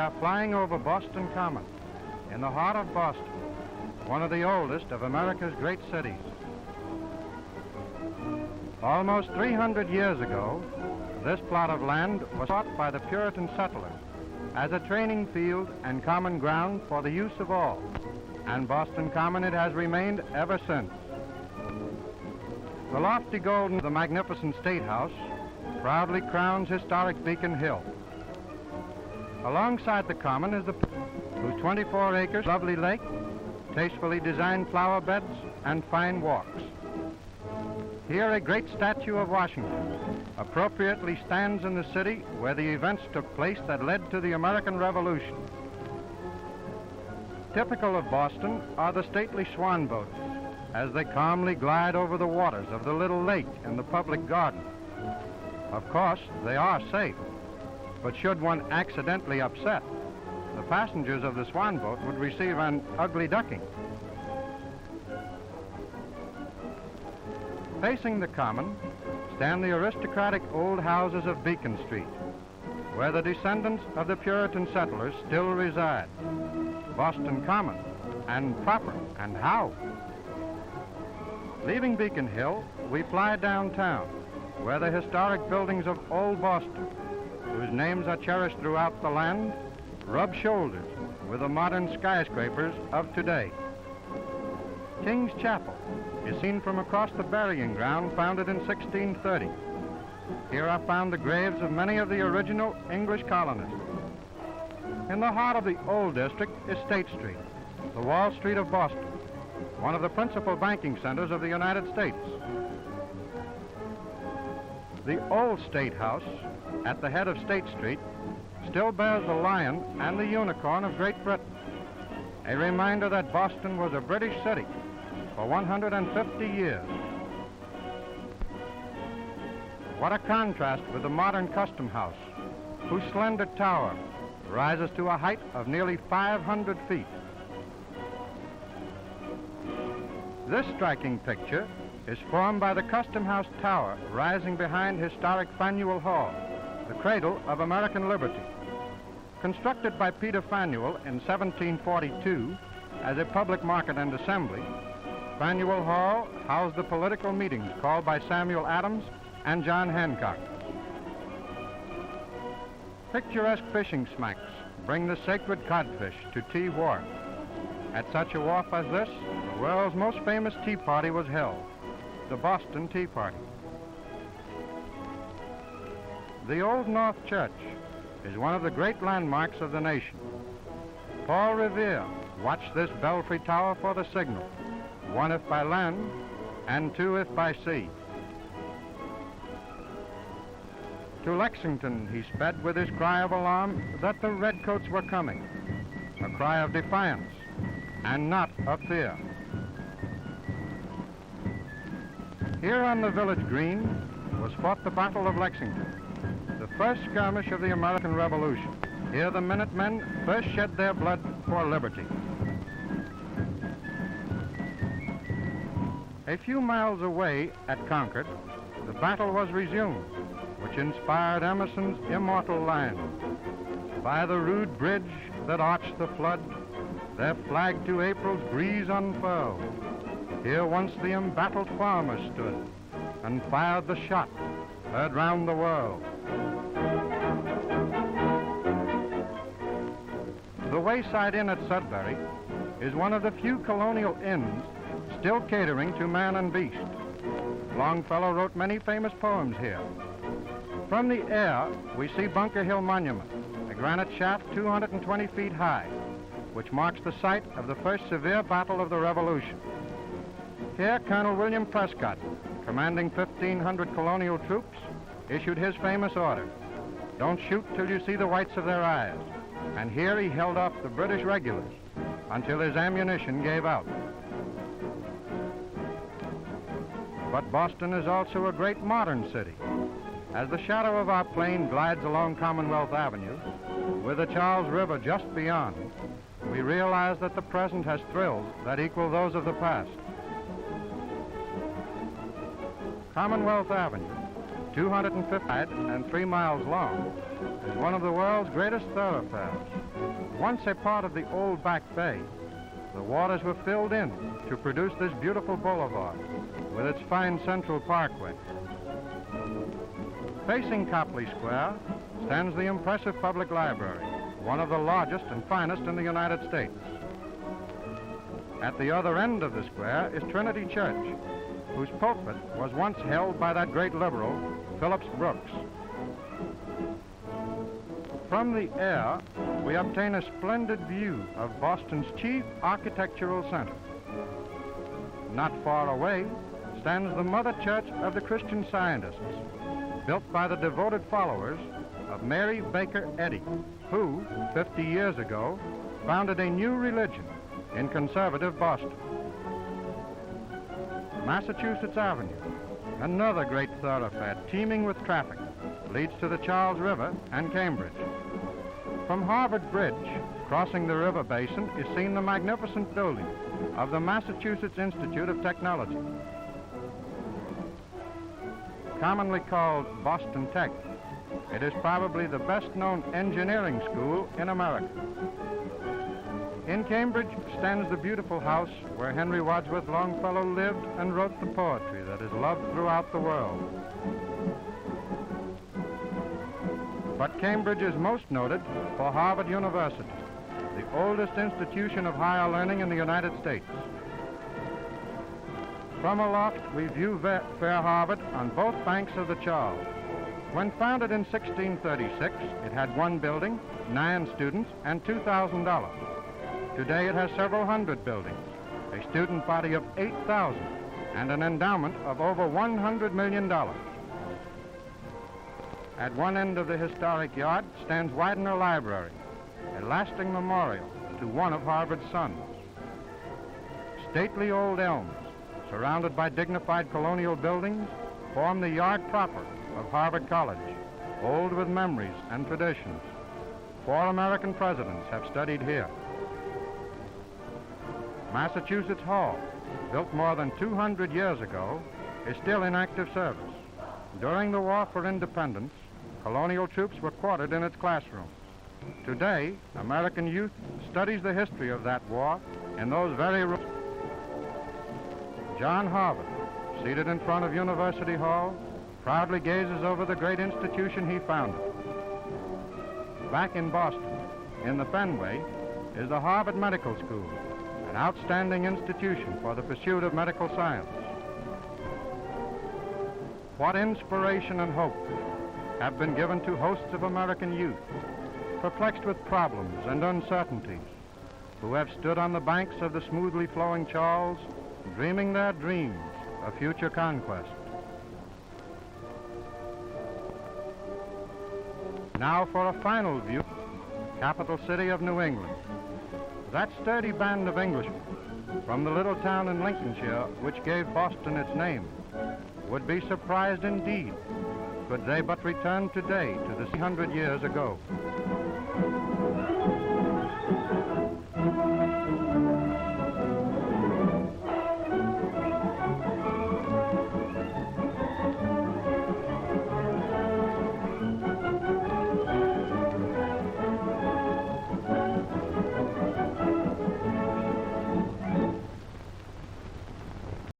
are flying over Boston Common, in the heart of Boston, one of the oldest of America's great cities. Almost 300 years ago, this plot of land was sought by the Puritan settlers as a training field and common ground for the use of all, and Boston Common it has remained ever since. The lofty golden of the magnificent State House proudly crowns historic Beacon Hill. Alongside the Common is the whose 24 acres lovely lake, tastefully designed flower beds, and fine walks. Here a great statue of Washington appropriately stands in the city where the events took place that led to the American Revolution. Typical of Boston are the stately swan boats as they calmly glide over the waters of the little lake in the public garden. Of course, they are safe, but should one accidentally upset, the passengers of the swan boat would receive an ugly ducking. Facing the Common stand the aristocratic old houses of Beacon Street, where the descendants of the Puritan settlers still reside. Boston Common, and proper, and how? Leaving Beacon Hill, we fly downtown, where the historic buildings of Old Boston, whose names are cherished throughout the land, rub shoulders with the modern skyscrapers of today. King's Chapel is seen from across the burying ground founded in 1630. Here are found the graves of many of the original English colonists. In the heart of the old district is State Street, the Wall Street of Boston, one of the principal banking centers of the United States. The old State House at the head of State Street still bears the lion and the unicorn of Great Britain, a reminder that Boston was a British city for 150 years. What a contrast with the modern Custom House, whose slender tower rises to a height of nearly 500 feet. This striking picture is formed by the Custom House Tower rising behind historic Faneuil Hall, the cradle of American liberty. Constructed by Peter Faneuil in 1742 as a public market and assembly, Faneuil Hall housed the political meetings called by Samuel Adams and John Hancock. Picturesque fishing smacks bring the sacred codfish to Tea Wharf. At such a wharf as this, the world's most famous tea party was held, the Boston Tea Party. The Old North Church is one of the great landmarks of the nation. Paul Revere watched this belfry tower for the signal, one if by land and two if by sea. To Lexington he sped with his cry of alarm that the redcoats were coming, a cry of defiance and not of fear. Here on the village green was fought the Battle of Lexington, the first skirmish of the American Revolution. Here the Minutemen first shed their blood for liberty. A few miles away at Concord, the battle was resumed, which inspired Emerson's immortal line. By the rude bridge that arched the flood, their flag to April's breeze unfurled. Here once the embattled farmers stood and fired the shot heard round the world. The Wayside Inn at Sudbury is one of the few colonial inns still catering to man and beast. Longfellow wrote many famous poems here. From the air, we see Bunker Hill Monument, a granite shaft 220 feet high, which marks the site of the first severe battle of the Revolution. Here, Colonel William Prescott, commanding 1,500 colonial troops, issued his famous order, "Don't shoot till you see the whites of their eyes." And here he held off the British regulars until his ammunition gave out. But Boston is also a great modern city. As the shadow of our plane glides along Commonwealth Avenue, with the Charles River just beyond, we realize that the present has thrills that equal those of the past. Commonwealth Avenue 250 wide and 3 miles long, is one of the world's greatest thoroughfares. Once a part of the old Back Bay, the waters were filled in to produce this beautiful boulevard with its fine central parkway. Facing Copley Square stands the impressive public library, one of the largest and finest in the United States. At the other end of the square is Trinity Church, whose pulpit was once held by that great liberal, Phillips Brooks. From the air, we obtain a splendid view of Boston's chief architectural center. Not far away stands the Mother Church of the Christian Scientists, built by the devoted followers of Mary Baker Eddy, who, 50 years ago, founded a new religion in conservative Boston. Massachusetts Avenue, another great thoroughfare teeming with traffic, leads to the Charles River and Cambridge. From Harvard Bridge, crossing the river basin, is seen the magnificent building of the Massachusetts Institute of Technology. Commonly called Boston Tech, it is probably the best-known engineering school in America. In Cambridge stands the beautiful house where Henry Wadsworth Longfellow lived and wrote the poetry that is loved throughout the world. But Cambridge is most noted for Harvard University, the oldest institution of higher learning in the United States. From aloft, we view Fair Harvard on both banks of the Charles. When founded in 1636, it had 1 building, 9 students, and $2,000. Today it has several hundred buildings, a student body of 8,000, and an endowment of over $100 million. At one end of the historic yard stands Widener Library, a lasting memorial to one of Harvard's sons. Stately old elms, surrounded by dignified colonial buildings, form the yard proper of Harvard College, old with memories and traditions. 4 American presidents have studied here. Massachusetts Hall, built more than 200 years ago, is still in active service. During the War for Independence, colonial troops were quartered in its classrooms. Today, American youth studies the history of that war in those very rooms. John Harvard, seated in front of University Hall, proudly gazes over the great institution he founded. Back in Boston, in the Fenway, is the Harvard Medical School, an outstanding institution for the pursuit of medical science. What inspiration and hope have been given to hosts of American youth, perplexed with problems and uncertainties, who have stood on the banks of the smoothly flowing Charles, dreaming their dreams of future conquest. Now for a final view, capital city of New England. That sturdy band of Englishmen from the little town in Lincolnshire which gave Boston its name would be surprised indeed could they but return today to the 300 years ago.